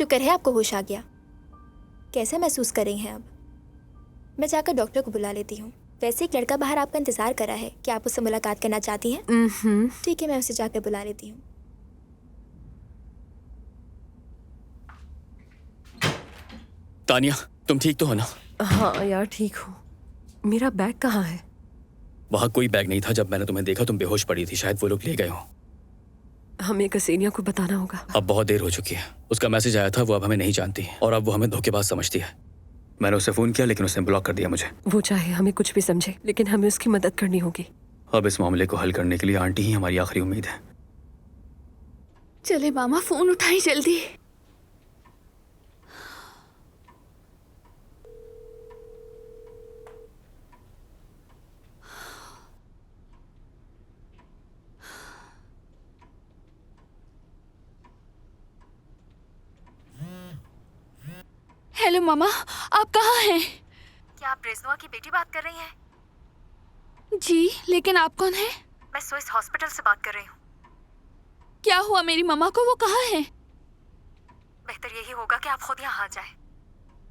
शुक्र है आपको होश आ गया। कैसा महसूस कर रही हैं अब? मैं जाकर डॉक्टर को बुला लेती हूँ। वैसे एक लड़का बाहर आपका इंतजार कर रहा है। क्या आप उससे मुलाकात करना चाहती हैं? ठीक है, मैं उसे जाकर बुला लेती हूँ। तानिया, तुम ठीक तो हो ना? हाँ यार, ठीक हूँ। मेरा बैग कहाँ है? वहाँ कोई बैग नहीं था। जब मैंने तुम्हें देखा तुम बेहोश पड़ी थी। शायद वो लोग ले गए हो। हमें कसेनिया को बताना होगा। अब बहुत देर हो चुकी है। उसका मैसेज आया था, वो अब हमें नहीं जानती और अब वो हमें धोखेबाज समझती है। मैंने उसे फोन किया लेकिन उसने ब्लॉक कर दिया मुझे। वो चाहे हमें कुछ भी समझे, लेकिन हमें उसकी मदद करनी होगी। अब इस मामले को हल करने के लिए आंटी ही हमारी आखिरी उम्मीद है। चले मामा, फोन उठाई जल्दी। हेलो मामा, आप कहाँ हैं? क्या आप रेजनुआ की बेटी बात कर रही हैं? जी, लेकिन आप कौन हैं? मैं स्विस हॉस्पिटल से बात कर रही हूँ। क्या हुआ मेरी मम्मा को? वो कहाँ हैं? बेहतर यही होगा कि आप खुद यहाँ आ जाएं।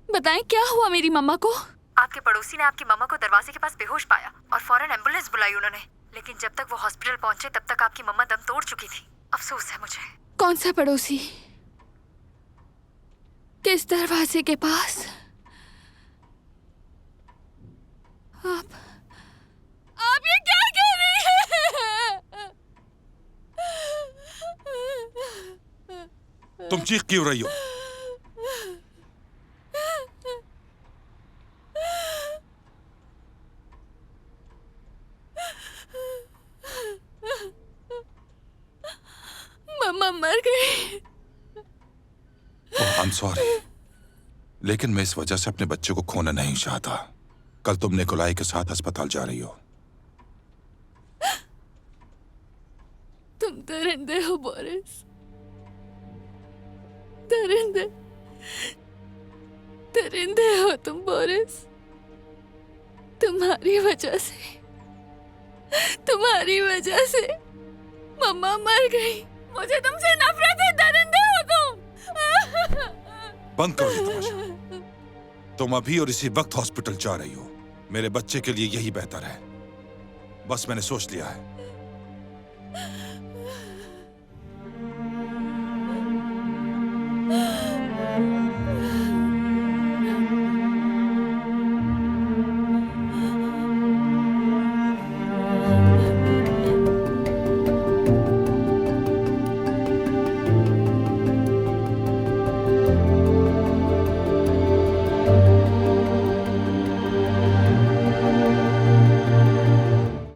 बताएं क्या हुआ मेरी मम्मा को? आपके पड़ोसी ने आपकी मम्मा को दरवाजे के पास बेहोश पाया और फौरन एम्बुलेंस बुलाई उन्होंने। लेकिन जब तक वो हॉस्पिटल पहुंचे तब तक आपकी मम्मा दम तोड़ चुकी थी। अफसोस है मुझे। कौन सा पड़ोसी? किस दरवाजे के पास? आप ये क्या कह रही हैं? तुम चीख क्यों रही हो? मम्मा मर गई। ओह, आई एम सॉरी, लेकिन मैं इस वजह से अपने बच्चे को खोना नहीं चाहता। कल तुम निकोलाई के साथ अस्पताल जा रही हो। तुम दरिंदे हो बोरिस, दरिंदे दरिंदे हो तुम बोरिस। तुम्हारी वजह से मम्मा मर गई। मुझे तुमसे नफरत है, दरिंदे हो तुम। बंद करो ये तमाशा। तुम अभी और इसी वक्त हॉस्पिटल जा रही हो। मेरे बच्चे के लिए यही बेहतर है। बस मैंने सोच लिया है।